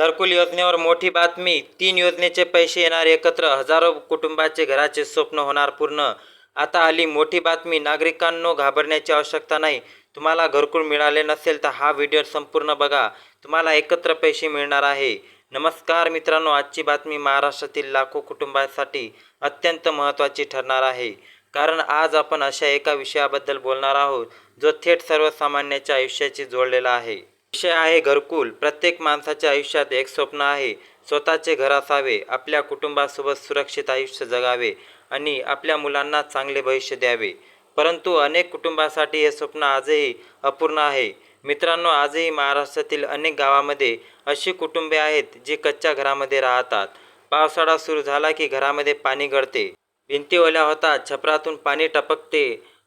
घरकुल योजनेवर मोठी बातमी. 3 योजनेचे पैसे येणार एकत्र. हजारो कुटुंबाचे घराचे स्वप्न होणार पूर्ण. आता आली मोठी बातमी. नागरिकांनो, घाबरण्याची आवश्यकता नाही. तुम्हाला घरकुल मिळाले नसेल तर हा व्हिडिओ संपूर्ण बघा. तुम्हाला एकत्र पैसे मिळणार आहे. नमस्कार मित्रांनो, आजची बातमी महाराष्ट्रातील लाखो कुटुंबांसाठी अत्यंत महत्त्वाची ठरणार आहे. कारण आज आपण अशा एका विषयाबद्दल बोलणार आहोत जो थेट सर्वसामान्यांच्या आयुष्याशी जोडलेला आहे. विषय आहे घरकुल. प्रत्येक माणसाच्या आयुष्यात एक स्वप्न आहे. स्वतःचे घर असावे, आपल्या कुटुंबासोबत सुरक्षित आयुष्य जगावे आणि आपल्या मुलांना चांगले भविष्य द्यावे. परंतु अनेक कुटुंबांसाठी हे स्वप्न आजही अपूर्ण आहे. मित्रांनो, आजही महाराष्ट्रातील अनेक गावामध्ये अशी कुटुंबे आहेत जी कच्च्या घरामध्ये राहतात. पावसाळा सुरू झाला की घरामध्ये पाणी गळते, भिंती ओल्या होतात, छपरातून पाणी टपकते.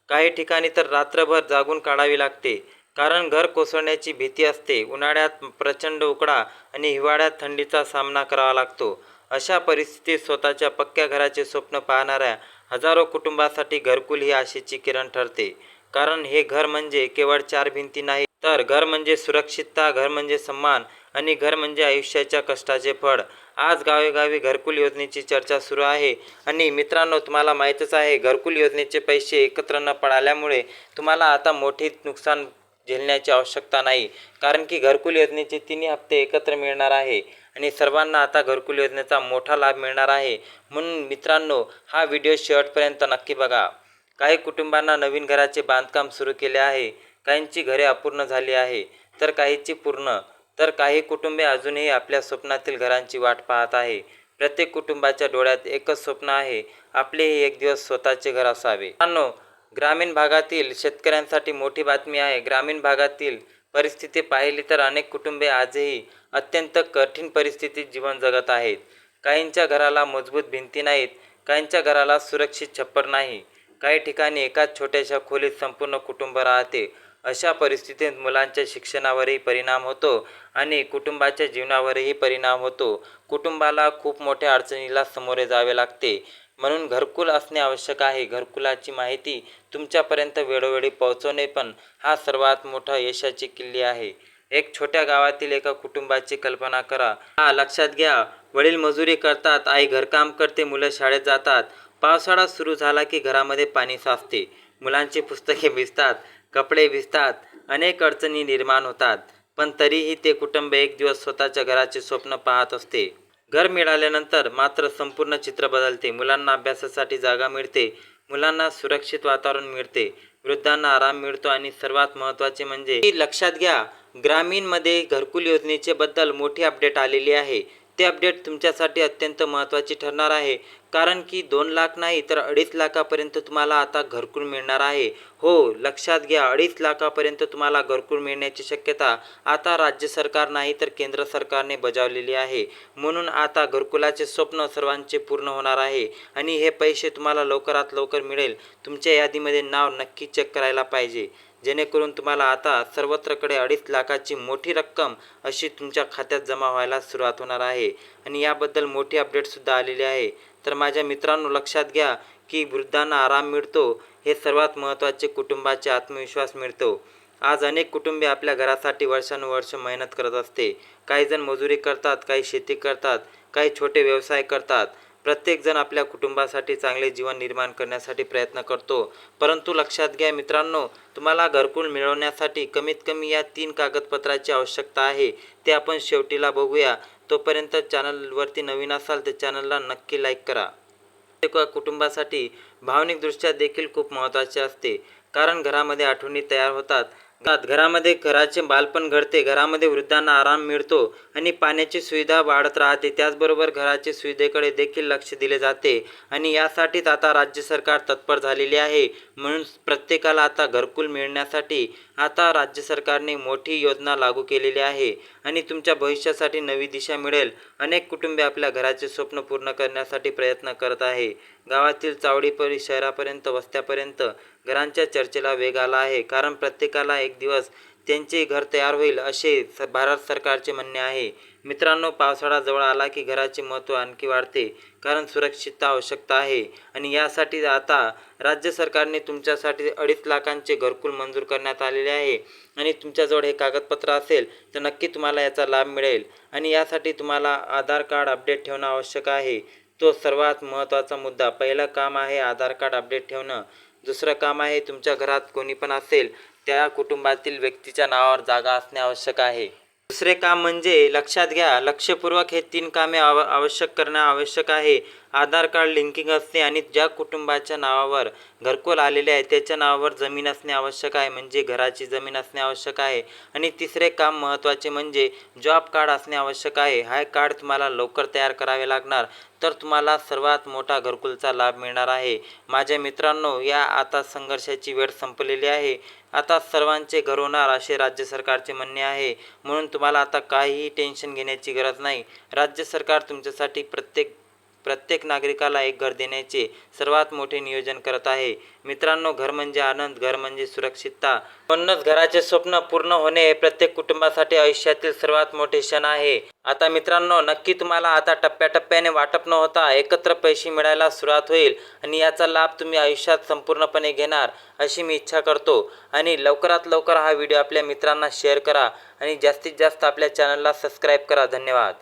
काही ठिकाणी तर रात्रभर जागून काढावी लागते, कारण घर कोसळण्याची भीती असते. उन्हाळ्यात प्रचंड उकडा आणि हिवाळ्यात थंडीचा सामना करावा लागतो. अशा परिस्थितीत स्वतःच्या पक्क्या घराचे स्वप्न पाहणाऱ्या हजारो कुटुंबांसाठी घरकुल ही आशेची किरण ठरते. कारण हे घर म्हणजे केवळ 4 भिंती नाही, तर घर म्हणजे सुरक्षितता, घर म्हणजे सन्मान आणि घर म्हणजे आयुष्याच्या कष्टाचे फळ. आज गावोगावी घरकुल योजनेची चर्चा सुरू आहे. आणि मित्रांनो, तुम्हाला माहीतच आहे, घरकुल योजनेचे पैसे एकत्र न पडल्यामुळे तुम्हाला आता मोठे नुकसान झेलण्याची आवश्यकता नाही. कारण की घरकुल योजनेचे 3 हप्ते एकत्र मिळणार आहे आणि सर्वांना आता घरकुल योजनेचा मोठा लाभ मिळणार आहे. म्हणून मित्रांनो, हा व्हिडिओ शेवटपर्यंत नक्की बघा. काही कुटुंबांना नवीन घराचे बांधकाम सुरू केले आहे. काहींची घरे अपूर्ण झाली आहे, तर काहींची पूर्ण. तर काही कुटुंबे अजूनही आपल्या स्वप्नातील घरांची वाट पाहत आहे. प्रत्येक कुटुंबाच्या डोळ्यात एकच स्वप्न आहे, आपलेही एक दिवस स्वतःचे घर असावे. मित्रांनो, ग्रामीण भागातील शेतकऱ्यांसाठी मोठी बातमी आहे. ग्रामीण भागातील परिस्थिती पाहिली तर अनेक कुटुंबे आजही अत्यंत कठीण परिस्थितीत जीवन जगत आहेत. काहींच्या घराला मजबूत भिंती नाहीत, काहींच्या घराला सुरक्षित छप्पर नाही. काही ठिकाणी एकाच छोट्याशा खोलीत संपूर्ण कुटुंब राहते. अशा परिस्थितीत मुलांच्या शिक्षणावरही परिणाम होतो आणि कुटुंबाच्या जीवनावरही परिणाम होतो. कुटुंबाला खूप मोठ्या अडचणीला सामोरे जावे लागते. म्हणून घरकुल असणे आवश्यक आहे. घरकुलाची माहिती तुमच्यापर्यंत वेळोवेळी पोहोचवणे पण हा सर्वात मोठा यशाची किल्ली आहे. एक छोट्या गावातील एका कुटुंबाची कल्पना करा. लक्षात घ्या, वडील मजुरी करतात, आई घरकाम करते, मुलं शाळेत जातात. पावसाळा सुरू झाला की घरामध्ये पाणी साचते, मुलांची पुस्तके भिजतात, कपडे भिजतात, अनेक अडचणी निर्माण होतात. पण तरीही ते कुटुंब एक दिवस स्वतःच्या घराचे स्वप्न पाहत असते. घर मिळाल्यानंतर मात्र संपूर्ण चित्र बदलते. मुलांना अभ्यासासाठी जागा मिळते, मुलांना सुरक्षित वातावरण मिळते, वृद्धांना आराम मिळतो आणि सर्वात महत्त्वाचे म्हणजे लक्षात घ्या, ग्रामीणमध्ये घरकुल योजनेचे बद्दल मोठी अपडेट आलेली आहे. ते अपडेट तुमच्यासाठी अत्यंत महत्त्वाची ठरणार आहे. कारण की 2 लाख नाही तर 2.5 लाखापर्यंत तुम्हाला आता घरकुल मिळणार आहे. हो, लक्षात घ्या, 2.5 लाखापर्यंत तुम्हाला घरकुल मिळण्याची शक्यता आता राज्य सरकार नाही तर केंद्र सरकारने बजावलेली आहे. म्हणून आता घरकुलाचे स्वप्न सर्वांचे पूर्ण होणार आहे आणि हे पैसे तुम्हाला लवकरात लवकर मिळेल. तुमच्या यादीमध्ये नाव नक्की चेक करायला पाहिजे, जेणेकरून तुम्हाला आता सर्वत्रकडे 2.5 लाखाची मोठी रक्कम अशी तुमच्या खात्यात जमा व्हायला सुरुवात होणार आहे. आणि याबद्दल मोठी अपडेटसुद्धा आलेली आहे. तर माझ्या मित्रांनो, लक्षात घ्या की वृद्धांना आराम मिळतो, हे सर्वात महत्त्वाचे. कुटुंबाचे आत्मविश्वास मिळतो. आज अनेक कुटुंबे आपल्या घरासाठी वर्षानुवर्ष मेहनत करत असते. काही जण मजुरी करतात, काही शेती करतात, काही छोटे व्यवसाय करतात. प्रत्येकजण आपल्या कुटुंबासाठी चांगले जीवन निर्माण करण्यासाठी प्रयत्न करतो. परंतु लक्षात घ्या मित्रांनो, तुम्हाला घरकुल मिळवण्यासाठी कमीत कमी या 3 कागदपत्राची आवश्यकता आहे. ते आपण शेवटीला बघूया. तोपर्यंत चॅनलवरती नवीन असाल तर चॅनलला नक्की लाईक करा. एका कुटुंबासाठी भावनिकदृष्ट्या देखील खूप महत्त्वाचे असते. कारण घरामध्ये आठवणी तयार होतात, घरामध्ये घराचे बालपण घडते, घरामध्ये वृद्धांना आराम मिळतो आणि पाण्याची सुविधा वाढत राहते. त्याचबरोबर घराच्या सुविधेकडे देखील लक्ष दिले जाते आणि यासाठीच आता राज्य सरकार तत्पर झालेले आहे. म्हणून प्रत्येकाला आता घरकुल मिळण्यासाठी आता राज्य सरकारने मोठी योजना लागू केलेली आहे आणि तुमच्या भविष्यासाठी नवी दिशा मिळेल. अनेक कुटुंबे आपल्या घराचे स्वप्न पूर्ण करण्यासाठी प्रयत्न करत आहे. गावातील चावडीपरी शहरापर्यंत वस्त्यापर्यंत घरांच्या चर्चेला वेग आला आहे. कारण प्रत्येकाला एक दिवस त्यांचे घर तयार होईल असे भारत सरकारचे म्हणणे आहे. मित्रांनो, पावसाळा जवळ आला की घराचे महत्त्व आणखी वाढते, कारण सुरक्षितता आवश्यकता आहे. आणि यासाठी आता राज्य सरकारने तुमच्यासाठी 2.5 लाखांचे घरकुल मंजूर करण्यात आलेले आहे. आणि तुमच्याजवळ हे कागदपत्र असेल तर नक्की तुम्हाला याचा लाभ मिळेल. आणि यासाठी तुम्हाला आधार कार्ड अपडेट ठेवणं आवश्यक आहे. तो सर्वात महत्त्वाचा मुद्दा. पहिलं काम आहे आधार कार्ड अपडेट ठेवणं. दुसरं काम आहे तुमच्या घरात कोणी पण असेल त्या कुटुंबातील व्यक्तीच्या नावावर जागा असणे आवश्यक आहे. दुसरे काम म्हणजे लक्षात घ्या, लक्षपूर्वक हे 3 कामे आवश्यक करणं आवश्यक आहे. आधार कार्ड लिंकिंग असणे आणि ज्या कुटुंबाच्या नावावर घरकुल आलेले आहे त्याच्या नावावर जमीन असणे आवश्यक आहे, म्हणजे घराची जमीन असणे आवश्यक आहे. आणि तिसरे काम महत्त्वाचे म्हणजे जॉब कार्ड असणे आवश्यक आहे. हा कार्ड तुम्हाला लवकर तयार करावे लागणार, तर तुम्हाला सर्वात मोठा घरकुलचा लाभ मिळणार आहे. माझ्या मित्रांनो, या आता संघर्षाची वेळ संपलेली आहे. आता सर्वांचे घर होणार असे राज्य सरकारचे म्हणणे आहे. म्हणून तुम्हाला आता काहीही टेन्शन घेण्याची गरज नाही. राज्य सरकार तुमच्यासाठी प्रत्येक नागरिकाला एक घर देण्याचे सर्वात मोठे नियोजन करत आहे. मित्रांनो, घर म्हणजे आनंद, घर म्हणजे सुरक्षितता. म्हणूनच घराचे स्वप्न पूर्ण होणे हे प्रत्येक कुटुंबासाठी आयुष्यातील सर्वात मोठे क्षण आहे. आता मित्रांनो, नक्की तुम्हाला आता टप्प्याटप्प्याने वाटप न होता एकत्र पैसे मिळायला सुरुवात होईल आणि याचा लाभ तुम्ही आयुष्यात संपूर्णपणे घेणार अशी मी इच्छा करतो. आणि लवकरात लवकर हा व्हिडिओ आपल्या मित्रांना शेअर करा आणि जास्तीत जास्त आपल्या चॅनलला सबस्क्राईब करा. धन्यवाद.